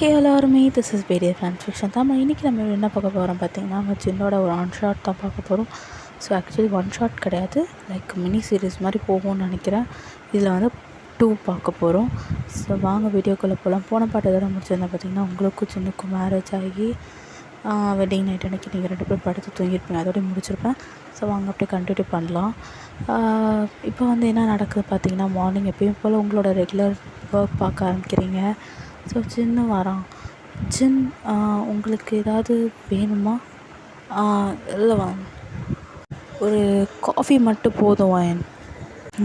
ஹே எல்லாருமே this is பேடிய fan fiction தான். இன்றைக்கி நம்ம என்ன பார்க்க போகிறோம் பார்த்திங்கன்னா, நம்ம சின்னோட ஒரு ஒன் ஷாட் தான் பார்க்க போகிறோம். ஸோ ஆக்சுவலி ஒன் ஷாட் கிடையாது, லைக் மினி சீரீஸ் மாதிரி போகும்னு நினைக்கிறேன். இதில் வந்து 2 பார்க்க போகிறோம். ஸோ வாங்க வீடியோக்குள்ளே போகலாம். போன பாட்டு எதோட முடிச்சிருந்தேன் பார்த்திங்கன்னா, உங்களுக்கும் சின்னக்கும் மேரேஜ் ஆகி வெட்டிங் நைட் அன்றைக்கி நீங்கள் 2 பேர் படுத்து தூங்கியிருப்பீங்க, அதோடய முடிச்சிருப்பேன். ஸோ வாங்க அப்படியே கண்டினியூ பண்ணலாம். இப்போ வந்து என்ன நடக்குது பார்த்திங்கன்னா, மார்னிங் எப்பயும் போல் உங்களோட ரெகுலர் ஒர்க் பார்க்க ஆரம்பிக்கிறீங்க. ஸோ சின்ன வரான். ஜின், உங்களுக்கு ஏதாவது வேணுமா? இல்லை வாங்க, ஒரு காஃபி மட்டும் போதும் வாயன்,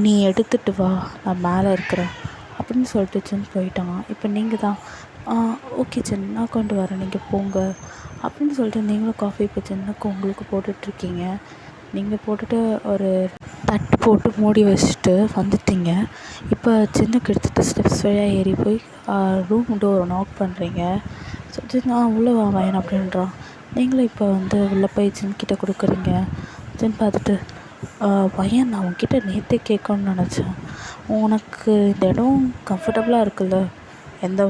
நீ எடுத்துகிட்டு வா, நான் மேலே இருக்கிறேன் அப்படின்னு சொல்லிட்டு ஜின் போயிட்டான். இப்போ நீங்கள் தான் ஓகே ஜின், நான் கொண்டு வரேன், நீங்கள் போங்க அப்படின்னு சொல்லிட்டு நீங்களும் காஃபி இப்போ ஜின்னுக்கு உங்களுக்கு போட்டுட்ருக்கீங்க. நீங்கள் போட்டுட்டு ஒரு தட்டு போட்டு மூடி வச்சுட்டு வந்துட்டீங்க. இப்போ சின்னக்கு எடுத்துகிட்டு ஸ்டெப்ஸ் வழியாக ஏறி போய் ரூம் டோரை நாக் பண்ணுறீங்க. ஸோ ஜின் உள்ளே வா வயன் அப்படின்றான். நீங்களும் இப்போ வந்து உள்ளே போய் ஜின்கிட்ட கொடுக்குறீங்க. ஜின் பார்த்துட்டு பையன், நான் உன்கிட்ட நேற்றே கேட்கணுன்னு நினச்சேன், உனக்கு இந்த இடம் கம்ஃபர்டபுளாக இருக்குல்ல, எந்த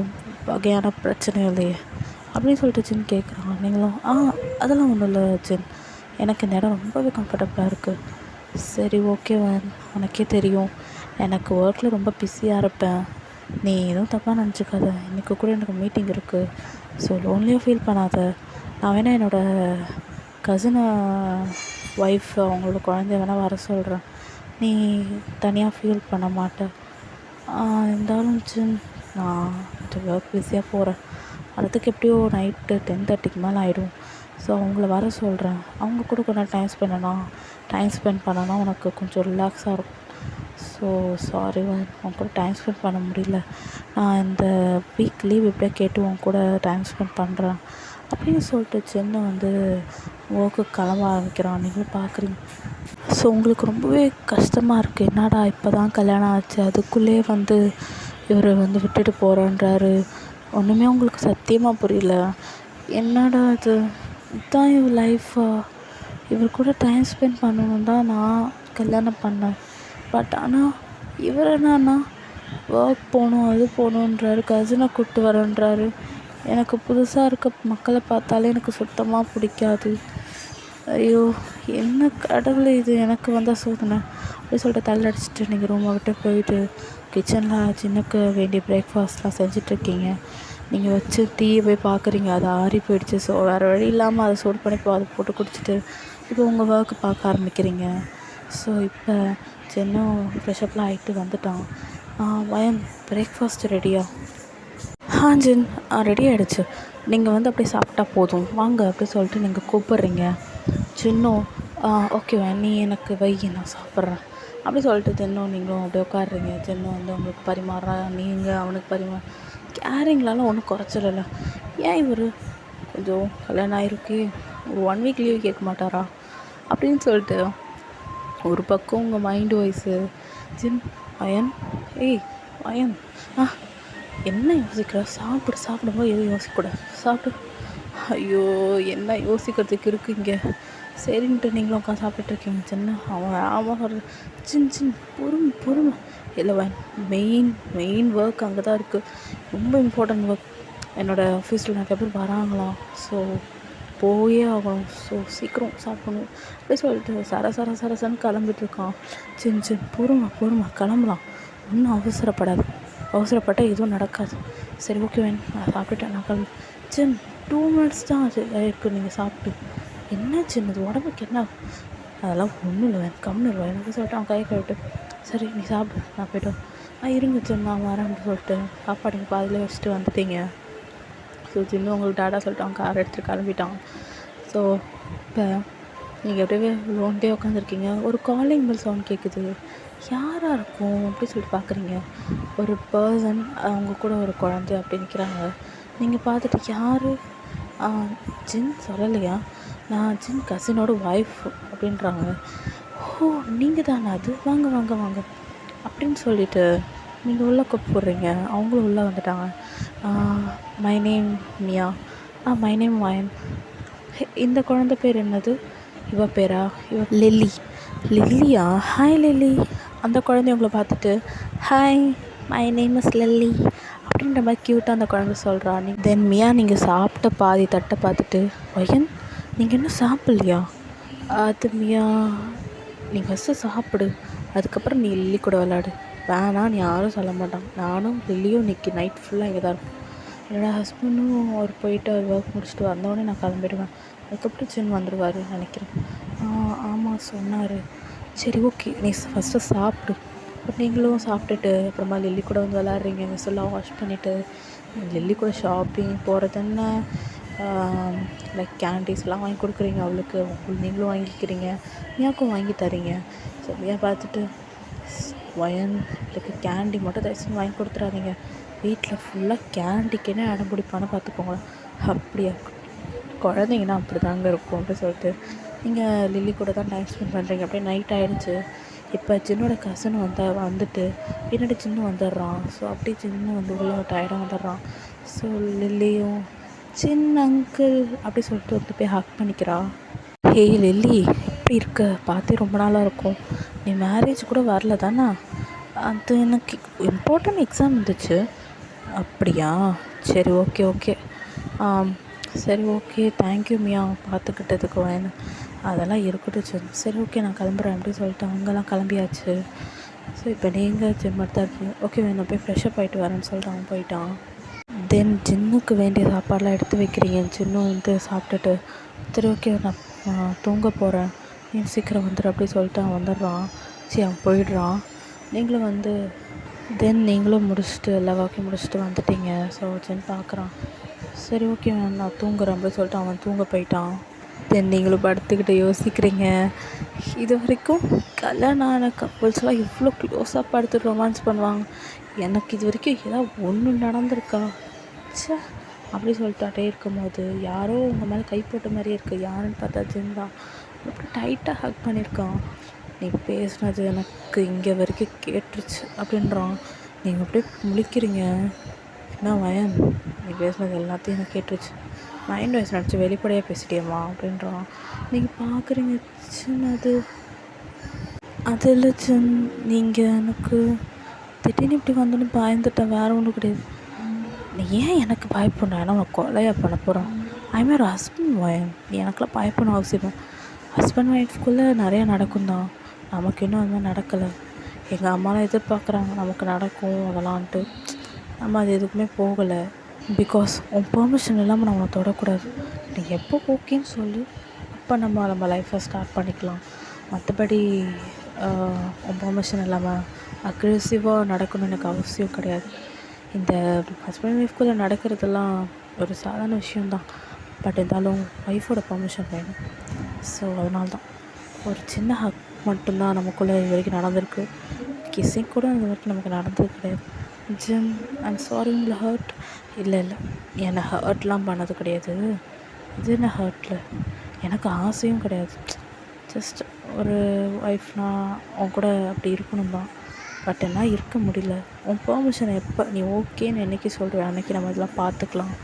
வகையான பிரச்சனையும் இல்லையே அப்படின்னு சொல்லிட்டு ஜின் கேட்குறான். நீங்களும் அதெல்லாம் ஒன்றும் இல்லை ஜின், எனக்கு இந்த இடம் ரொம்பவே கம்ஃபர்டபுளாக இருக்குது. சரி ஓகே உனக்கே தெரியும், எனக்கு ஒர்க்கில் ரொம்ப பிஸியாக இருப்பேன், நீ எதுவும் தப்பாக நினச்சிக்காத, இன்றைக்கி கூட எனக்கு மீட்டிங் இருக்குது. ஸோ லோன்லியாக ஃபீல் பண்ணாத, நான் வேணால் என்னோடய கசினை ஒய்ஃப் அவங்களோட குழந்தைய வேணால் வர சொல்கிறேன், நீ தனியாக ஃபீல் பண்ண மாட்டேன். இருந்தாலும் ஜின், நான் ஒர்க் பிஸியாக போகிறேன், வரதுக்கு எப்படியோ நைட்டு 10:30க்கு மேலே ஆகிடும். ஸோ அவங்கள வர சொல்கிறேன், அவங்க கூட கொஞ்சம் டைம் ஸ்பெண்ட் பண்ணனா உனக்கு கொஞ்சம் ரிலாக்ஸாக இருக்கும். ஸோ சாரி அவங்க கூட டைம் ஸ்பெண்ட் பண்ண முடியல, நான் இந்த வீக் லீவ் எப்படியா கேட்டு உன் கூட டைம் ஸ்பெண்ட் பண்ணுறேன் அப்படின்னு சொல்லிட்டு சின்ன வந்து ஒர்க்கு கிளம்ப ஆரம்பிக்கிறான். நீங்களும் பார்க்குறீங்க. ஸோ உங்களுக்கு ரொம்பவே கஷ்டமாக இருக்குது. என்னடா இப்போ தான் கல்யாணம் ஆச்சு, அதுக்குள்ளே வந்து இவர் வந்து விட்டுட்டு போகிறேன்றாரு. ஒன்றுமே உங்களுக்கு சத்தியமாக புரியல. என்னடா இது, இதுதான் இவர் லைஃபா? இவர் கூட டைம் ஸ்பெண்ட் பண்ணணும் தான் நான் கல்யாணம் பண்ணேன். பட் ஆனால் இவர் என்னன்னா ஒர்க் போகணும், அது போகணுன்றாரு, கசினை கூப்பிட்டு வரேன்றாரு. எனக்கு புதுசாக இருக்க மக்களை பார்த்தாலே எனக்கு சுத்தமாக பிடிக்காது. ஐயோ என்ன கடவுளை, இது எனக்கு வந்தால் சோதனை அப்படி சொல்லிட்டு தள்ளடிச்சிட்டு நீங்கள் ரூமை விட்டு போயிட்டு கிச்சனில் சின்னக்கு வேண்டிய பிரேக்ஃபாஸ்ட்லாம் செஞ்சிட்ருக்கீங்க. நீங்கள் வச்சு டீயை போய் பார்க்குறீங்க, அது ஆறி போயிடுச்சு. ஸோ வேறு வழி இல்லாமல் அதை சூடு பண்ணி அதை போட்டு குடிச்சிட்டு இப்போ உங்கள் ஒர்க்கு பார்க்க ஆரம்பிக்கிறீங்க. ஸோ இப்போ சின்னம் ஃப்ரெஷ்அப்லாம் ஆகிட்டு வந்துட்டான். வயன், பிரேக்ஃபாஸ்ட் ரெடியா? ஜின் ரெடி ஆகிடுச்சு, நீங்கள் வந்து அப்படியே சாப்பிட்டா போதும் வாங்க அப்படி சொல்லிட்டு நீங்கள் கூப்பிட்றீங்க. சின்னம் ஓகே நீ எனக்கு வை, நான் சாப்பிட்றேன் அப்படி சொல்லிட்டு சின்னம் நீங்களும் அப்படியே உட்காடுறீங்க. சின்னம் வந்து உங்களுக்கு பரிமாறுறா, நீங்கள் அவனுக்கு கேரிங்லாம் ஒன்றும் குறைச்சிடல. ஏன் இவர் கொஞ்சம் கல்யாணம் ஆகிருக்கே, ஒரு 1 வீக் லீவ் கேட்க மாட்டாரா அப்படின்னு சொல்லிட்டு ஒரு பக்கம் உங்கள் மைண்டு வாய்ஸு. ஜின், வயன், வயன் என்ன யோசிக்கிற, சாப்பிடும்போது எதுவும் யோசிக்கக்கூடாது, சாப்பிடு. ஐயோ என்ன யோசிக்கிறதுக்கு இருக்குது இங்கே. சரின்ட்டு நீங்களும் உட்காந்து சாப்பிட்டுருக்கீங்க. சின்ன அவன் ஆமாம் சொல்கிறது. சின் பொறுமை இல்லை வயன், மெயின் ஒர்க் அங்கே தான் இருக்குது, ரொம்ப இம்பார்ட்டன்ட் ஒர்க். என்னோடய ஆஃபீஸில் நிறைய பேர் வராங்களாம், ஸோ போயே ஆகணும், ஸோ சீக்கிரம் சாப்பிடணும் அப்படி சொல்லிட்டு சரசரன்னு கிளம்பிட்டுருக்கான். சின் பொறுமை கிளம்பலாம், ஒன்றும் அவசரப்பட்டால் எதுவும் நடக்காது. சரி ஓகே வேன், நான் சாப்பிட்டுட்டேன், நான் கிளம்பு. சின் 2 மினிட்ஸ் தான் இருக்குது நீங்கள் சாப்பிட்டு. என்ன சின்னது உடம்புக்கு என்ன? அதெல்லாம் ஒன்றும் இல்லை வேன், கம்மிடுவேன் எனக்கு சொல்லிட்டு அவன் கையை கழுவிட்டு, சரி நீ சாப்பிடு, நான் போய்ட்டு இருங்க சின்ன நான் வரேன் அப்படின்னு சொல்லிட்டு சாப்பாடு பாதியில் வச்சுட்டு வந்துட்டீங்க. ஸோ சின்ன உங்களுக்கு டாடா சொல்லிட்டு அவன் கார் எடுத்துகிட்டு கிளம்பிட்டான். ஸோ இப்போ நீங்கள் அப்படியே லோன்டே உட்காந்துருக்கீங்க. ஒரு காலிங் பெல் சவுண்ட் கேட்குது. யாராக இருக்கும் அப்படி சொல்லிட்டு பார்க்குறீங்க. ஒரு பர்சன், அவங்க கூட ஒரு குழந்தை அப்படி நிற்கிறாங்க. நீங்கள் பார்த்துட்டு யார்? ஜின் சொல்லலையா, நான் ஜின் கசினோட ஒய்ஃப் அப்படின்றாங்க. ஓ நீங்கள் தானே அது, வாங்க அப்படின்னு சொல்லிவிட்டு நீங்கள் உள்ளே கூப்பிட்றீங்க. அவங்களும் உள்ளே வந்துட்டாங்க. My name Mia, my name Vayan. இந்த குழந்தை பேர் என்னது? இவ பேரா? இவ லில்லியா? Hi lily. அந்த குழந்தை உங்களை பார்த்துட்டு hi my name is Lilly அப்படின்ற மாதிரி க்யூட்டாக அந்த குழந்தை சொல்கிறா. தென் மியா நீங்கள் சாப்பிட்ட பாதி தட்டை பார்த்துட்டு, வயன் நீங்கள் இன்னும் சாப்பிட்லையா? அது மியா, நீ ஃபஸ்ட்டு சாப்பிடு, அதுக்கப்புறம் நீ லில்லி கூட விளாடு. வேணான்னு யாரும் சொல்ல மாட்டாங்க. நானும் லில்லியும் இன்றைக்கி நைட் ஃபுல்லாக இங்கே தான் இருக்கும். என்னோடய ஹஸ்பண்டும் அவர் போயிட்டு அவர் ஒர்க் முடிச்சுட்டு வந்தோடனே நான் கிளம்பிடுவேன். அதுக்கப்புறம் சின் வந்துடுவார் நினைக்கிறேன். ஆமாம் சொன்னார். சரி ஓகே, நீ ஃபஸ்ட்டு சாப்பிடு. பட் நீங்களும் சாப்பிட்டுட்டு அப்புறமா லில்லி கூட வந்து விளாட்றீங்க, மிஸ்ஸெல்லாம் வாஷ் பண்ணிவிட்டு லில்லி கூட ஷாப்பிங் போகிறதுன்னு லைக் கேண்டீஸ்லாம் வாங்கி கொடுக்குறீங்க அவளுக்கு, நீங்களும் வாங்கிக்கிறீங்க, மியாவுக்கும் வாங்கி தரீங்க. ஸோ மியா பார்த்துட்டு, வயன் எனக்கு கேண்டி மட்டும் தயவுசெய்து வாங்கி கொடுத்துறாதீங்க, வீட்டில் ஃபுல்லாக கேண்டிக்குன்னே அடம் பிடிப்பான்னு பார்த்துக்கோங்களேன். அப்படியா, குழந்தைங்கன்னா அப்படி தாங்க இருக்கும் அப்படின்னு சொல்லிட்டு நீங்கள் லில்லி கூட தான் டைம் ஸ்பெண்ட் பண்ணுறீங்க. அப்படியே நைட் ஆகிடுச்சு. இப்போ சின்னோட கசன் வந்துட்டு பின்னாடி சின்ன வந்துடுறான். ஸோ அப்படியே சின்ன வந்து உள்ள டயர்டாக வந்துடுறான். ஸோ லில்லியும் சின்ன அங்கிள் அப்படி சொல்லிட்டு வந்து போய் ஹக் பண்ணிக்கிறா. ஹேய் லில்லி, எப்படி இருக்க? பார்த்தே ரொம்ப நாளாக இருக்கும். நீ மேரேஜ் கூட வரல தானே? அது எனக்கு இம்பார்ட்டன்ட் எக்ஸாம் இருந்துச்சு. அப்படியா, சரி ஓகே ஓகே சரி ஓகே, தேங்க்யூ மியா பார்த்துக்கிட்டதுக்கு வேணும். அதெல்லாம் இருக்கட்டும். சரி ஓகே நான் கிளம்புறேன் அப்படின்னு சொல்லிட்டு அவங்கெல்லாம் கிளம்பியாச்சு. ஸோ இப்போ நீங்கள் ஜிம்மர் தான் இருக்கீங்க. ஓகே நான் போய் ஃப்ரெஷ்அப் ஆகிட்டு வரேன்னு சொல்லிட்டு அவன் போயிட்டான். தென் ஜின்னுக்கு வேண்டிய சாப்பாடெலாம் எடுத்து வைக்கிறீங்க. ஜின்னு வந்து சாப்பிட்டுட்டு சரி ஓகே நான் தூங்க போகிறேன், நீ சீக்கிரம் வந்துடு அப்படி சொல்லிட்டு அவன் வந்துடுறான். சரி அவன் போயிடுறான். நீங்களும் வந்து நீங்களும் முடிச்சுட்டு எல்லா வாக்கியும் முடிச்சுட்டு வந்துட்டீங்க. ஸோ ஜின் பார்க்குறான். சரி ஓகே நான் தூங்குறேன் அப்படின்னு சொல்லிட்டு அவன் தூங்க போயிட்டான். நீங்களும் படுத்துக்கிட்டு யோசிக்கிறீங்க, இது வரைக்கும் கல்யாணம் ஆன கப்புள்ஸ்லாம் இவ்வளோ க்ளோஸாக படுத்து ரொமான்ஸ் பண்ணுவாங்க, எனக்கு இது வரைக்கும் ஏதாவது ஒன்று நடந்திருக்கா சே அப்படி சொல்லிட்டாட்டே இருக்கும்போது யாரோ உங்கள் மேலே கை போட்ட மாதிரியே இருக்குது. யாருன்னு பார்த்தா ஜின் தான். அப்படி டைட்டாக ஹக் பண்ணியிருக்கான். நீ பேசுனது எனக்கு இங்கே வரைக்கும் கேட்டுருச்சு அப்படின்றான். நீங்கள் அப்படியே முழிக்கிறீங்க. என்ன வயன், நீ பேசுனது எல்லாத்தையும் எனக்கு கேட்டுருச்சு, மைண்ட் வாய்ஸ் நினச்சி வெளிப்படையாக பேசிட்டியம்மா அப்படின்றான். நீங்கள் பார்க்குறீங்க சின்னது அது இல்லை சின், நீங்கள் எனக்கு திடீர்னு இப்படி வந்தோன்னு பயந்துட்டேன், வேறு ஒன்றும் கிடையாது. நீ ஏன் எனக்கு பயப்படணும்? ஏன்னா உனக்கு கொலையாக பண்ண போகிறான். ஐமே ஒரு ஹஸ்பண்ட் வயன், நீ எனக்கெல்லாம் பயப்படணும் அவசியம். ஹஸ்பண்ட் ஒய்ஃப்குள்ளே நிறையா நடக்கும் தான், நமக்கு இன்னும் அது மாதிரி நடக்கலை. எங்கள் அம்மாலாம் எதிர்பார்க்குறாங்க நமக்கு நடக்கும் அதெல்லாம்ன்ட்டு. நம்ம அது எதுக்குமே போகலை. பிகாஸ் உன் பெர்மிஷன் இல்லாமல் நம்ம தொடக்கூடாது. நீ எப்போ ஓகேன்னு சொல்லு, அப்போ நம்ம லைஃப்பை ஸ்டார்ட் பண்ணிக்கலாம். மற்றபடி உன் பெர்மிஷன் இல்லாமல் அக்ரெசிவாக நடக்கணும்னு எனக்கு அவசியம் கிடையாது. இந்த ஹஸ்பண்ட் ஒய்ஃப்குள்ளே நடக்கிறதெல்லாம் ஒரு சாதாரண விஷயந்தான். பட் இருந்தாலும் ஒய்ஃபோட பெர்மிஷன் வேணும். ஸோ அதனால தான் ஒரு சின்ன ஹக் மட்டும்தான் நமக்குள்ளே இது வரைக்கும் நடந்திருக்கு. கிஸ்ஸிங் கூட இது வரைக்கும் நமக்கு நடந்தது கிடையாது. ஜிம் ஐம் சாரி உங்களை ஹர்ட். இல்லை என்னை ஹர்ட்லாம் பண்ணது கிடையாது. இது என்ன ஹர்ட்டில், எனக்கு ஆசையும் கிடையாது. ஜஸ்ட் ஒரு ஒய்ஃப்னால் அவங்க கூட அப்படி இருக்கணும் தான். பட் என்னால் இருக்க முடியல. உன் பெர்மிஷனை எப்போ நீ ஓகேன்னு என்றைக்கு சொல்கிறேன் அன்றைக்கி நம்ம இதெல்லாம் பார்த்துக்கலாம்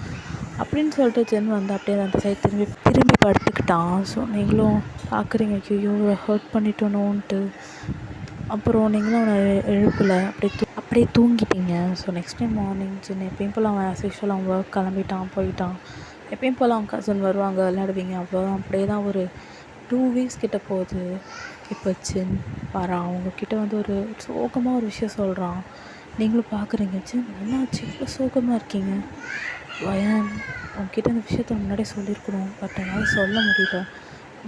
அப்படின்னு சொல்லிட்டு ஜென் வந்து அப்படியே அந்த சைடு திரும்பி படுத்துக்கிட்டான். ஸோ நீங்களும் பார்க்குறீங்க, ஐயோ ஹர்ட் பண்ணிட்டோனோன்ட்டு. அப்புறம் நீங்களும் அவனை எழுப்பலை, அப்படியே தூங்கிட்டீங்க. ஸோ நெக்ஸ்ட் டைம் மார்னிங் ஜென் எப்பயும் போல் அவன் ஆஸ் அவன் ஒர்க் கிளம்பிட்டான் போயிட்டான். எப்பயும் போல் அவன் கசின் வருவாங்க, விளையாடுவீங்க, அவ்வளோதான். அப்படியே தான் ஒரு 2 வீக்ஸ் கிட்ட போகுது. இப்போ ஜின் வரான், அவங்கக்கிட்ட வந்து ஒரு சோகமாக ஒரு விஷயம் சொல்கிறான். நீங்களும் பார்க்குறீங்க, ஜின் என்னாச்சு இவ்வளோ சோகமாக இருக்கீங்க? வயன் உங்ககிட்ட அந்த விஷயத்த முன்னாடியே சொல்லியிருக்கணும், பட் என்னால் சொல்ல முடியல,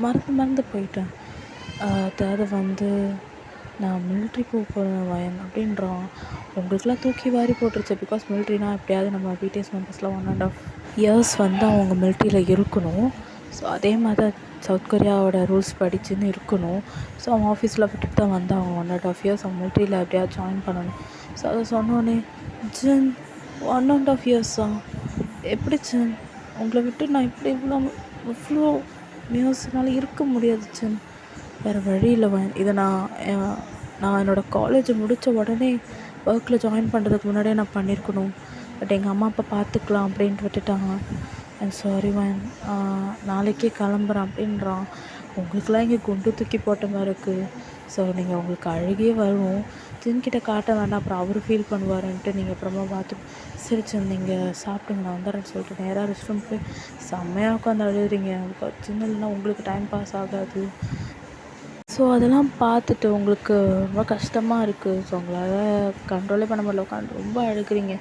மறந்து போயிட்டேன். அதாவது வந்து நான் மிலிட்ரி போக போகிறேன் வயன் அப்படின்றான். உங்களுக்குலாம் தூக்கி வாரி போட்டுருச்சு. பிகாஸ் மிலிட்ரினால் எப்படியாவது நம்ம பிடிஎஸ் மெம்பர்ஸ்லாம் 1.5 இயர்ஸ் வந்து அவங்க மிலிட்ரியில் இருக்கணும். ஸோ அதே மாதிரி தான் சவுத் கொரியாவோட ரூல்ஸ் படிச்சுன்னு இருக்கணும். ஸோ அவன் ஆஃபீஸில் விட்டுட்டு தான் வந்து அவங்க 1.5 இயர்ஸ் அவன் மிலிட்ரியில் எப்படியாவது ஜாயின் பண்ணணும். ஸோ அதை சொன்னோன்னே ஜின் 1.5 இயர்ஸா எப்படி ஜின், உங்களை விட்டு நான் இப்படி இவ்வளோ நியூஸ்னால் இருக்க முடியாது ஜின், வேறு வழி இல்லை. இதை நான் என்னோடய காலேஜ் முடித்த உடனே ஒர்க்கில் ஜாயின் பண்ணுறதுக்கு முன்னாடியே நான் பண்ணியிருக்கணும். பட் எங்கள் அம்மா அப்பா பார்த்துக்கலாம் அப்படின்ட்டு விட்டுட்டாங்க. ஐம் சாரி மேன், நாளைக்கே கிளம்புறேன் அப்படின்றான். உங்களுக்குலாம் இங்கே குண்டு தூக்கி போட்ட மாதிரி இருக்குது. ஸோ நீங்கள் உங்களுக்கு அழுகே வரும். ஜின்கிட்ட காட்ட வேண்டாம், அப்புறம் அவர் ஃபீல் பண்ணுவாருன்ட்டு நீங்கள் அப்புறமா பார்த்து சரி சின் நீங்கள் சாப்பிடுங்க நான் வந்துடுறேன்னு சொல்லிட்டு நேராக ரெஸ்ட் ரூம் போய் செம்மையாக உட்காந்து அழுகுறீங்க. சின்ன இல்லைன்னா உங்களுக்கு டைம் பாஸ் ஆகாது. ஸோ அதெல்லாம் பார்த்துட்டு உங்களுக்கு ரொம்ப கஷ்டமாக இருக்குது. ஸோ உங்களால் கண்ட்ரோலே பண்ண முடியல, உட்காந்து ரொம்ப அழுகுறீங்க.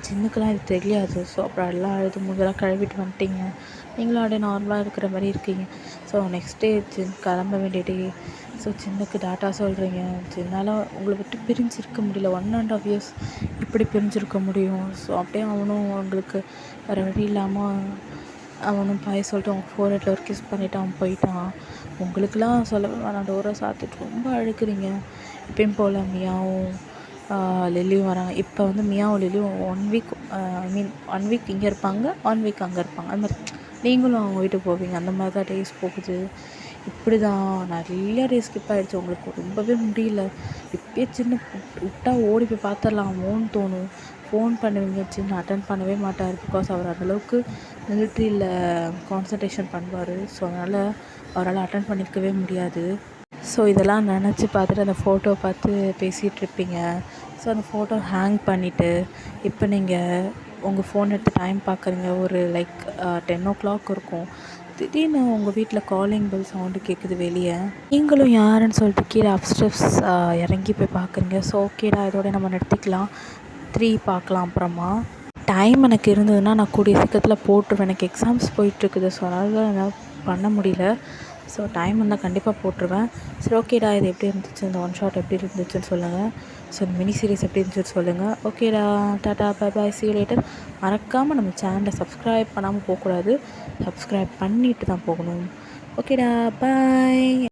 சின்னுக்கெலாம் இது தெரியாது. ஸோ அப்புறம் எல்லாம் அழுது மூஞ்செல்லாம் கழுவிட்டு வந்துட்டீங்க. நீங்களும் அப்படியே நார்மலாக இருக்கிற மாதிரி இருக்கீங்க. ஸோ நெக்ஸ்ட் டே கிளம்ப வேண்டிய டே. ஸோ சின்னுக்கு டாட்டா சொல்கிறீங்க. சின்னால் உங்களை விட்டு பிரிஞ்சிருக்க முடியல. 1.5 இயர்ஸ் இப்படி பிரிஞ்சிருக்க முடியும். ஸோ அப்படியே அவனும் அவங்களுக்கு வேறு வழி இல்லாமல் அவனும் பாய் சொல்லிட்டு அவங்க ஃபோர்ஹெட்டில் ஒரு கிஸ் பண்ணிவிட்டு அவன் போயிட்டான். உங்களுக்கெல்லாம் சொல்லவே வேணாம், டோரை சாத்திட்டு ரொம்ப அழுக்குறீங்க. எப்பயும் போல் மியாவும் லில்லியும் வராங்க. இப்போ வந்து மியாவும் லில்லியும் 1 வீக் I mean 1 வீக் இங்கே இருப்பாங்க, 1 வீக் அங்கே இருப்பாங்க. அந்த மாதிரி நீங்களும் அவங்க வீட்டுக்கு போவீங்க. அந்த மாதிரி தான் டேஸ் போகுது. இப்படி தான் நிறைய டேஸ் ஸ்கிப் ஆகிடுச்சு. உங்களுக்கு ரொம்பவே முடியல. இப்போயே சின்ன விட்டா ஓடி போய் பார்த்துடலாமோன்னு தோணும். ஃபோன் பண்ணுவீங்க, சின்ன அட்டன் பண்ணவே மாட்டார். பிகாஸ் அவர் அந்தளவுக்கு மிலிட்ரியில் கான்சன்ட்ரேஷன் பண்ணுவார். ஸோ அதனால் அவரால் அட்டன் பண்ணியிருக்கவே முடியாது. ஸோ இதெல்லாம் நினச்சி பார்த்துட்டு அந்த ஃபோட்டோ பார்த்து பேசிகிட்ருப்பீங்க. ஸோ அந்த ஃபோட்டோ ஹேங் பண்ணிவிட்டு இப்போ நீங்கள் உங்கள் ஃபோன் எடுத்து டைம் பார்க்குறீங்க. ஒரு லைக் 10 o'clock இருக்கும். திடீர்னு உங்கள் வீட்டில் காலிங் பெல் சவுண்டு கேட்குது வெளியே. நீங்களும் யாருன்னு சொல்லிட்டு கீழே அப்ஸ்டெப்ஸ் இறங்கி போய் பார்க்குறீங்க. ஸோ ஓகேடா, இதோட நம்ம நிறுத்திக்கலாம், 3 பார்க்கலாம் அப்புறமா. டைம் எனக்கு இருந்ததுன்னா நான் கூடிய சீக்கிரத்தில் போட்டுருவேன். எனக்கு எக்ஸாம்ஸ் போயிட்டுருக்குது. ஸோ அதனால் என்னால் பண்ண முடியல. ஸோ டைம் வந்தால் கண்டிப்பாக போட்டுருவேன். சரி ஓகேடா, இது எப்படி இருந்துச்சு, இந்த ஒன் ஷாட் எப்படி இருந்துச்சுன்னு சொல்லுங்கள். ஸோ இந்த மினி சீரிஸ் எப்படி இருந்துச்சுன்னு சொல்லுங்கள். ஓகேடா, tata, bye bye, see you later. மறக்காமல் நம்ம சேனலை சப்ஸ்கிரைப் பண்ணாமல் போகக்கூடாது, சப்ஸ்கிரைப் பண்ணிட்டு தான் போகணும். ஓகேடா, பாய்.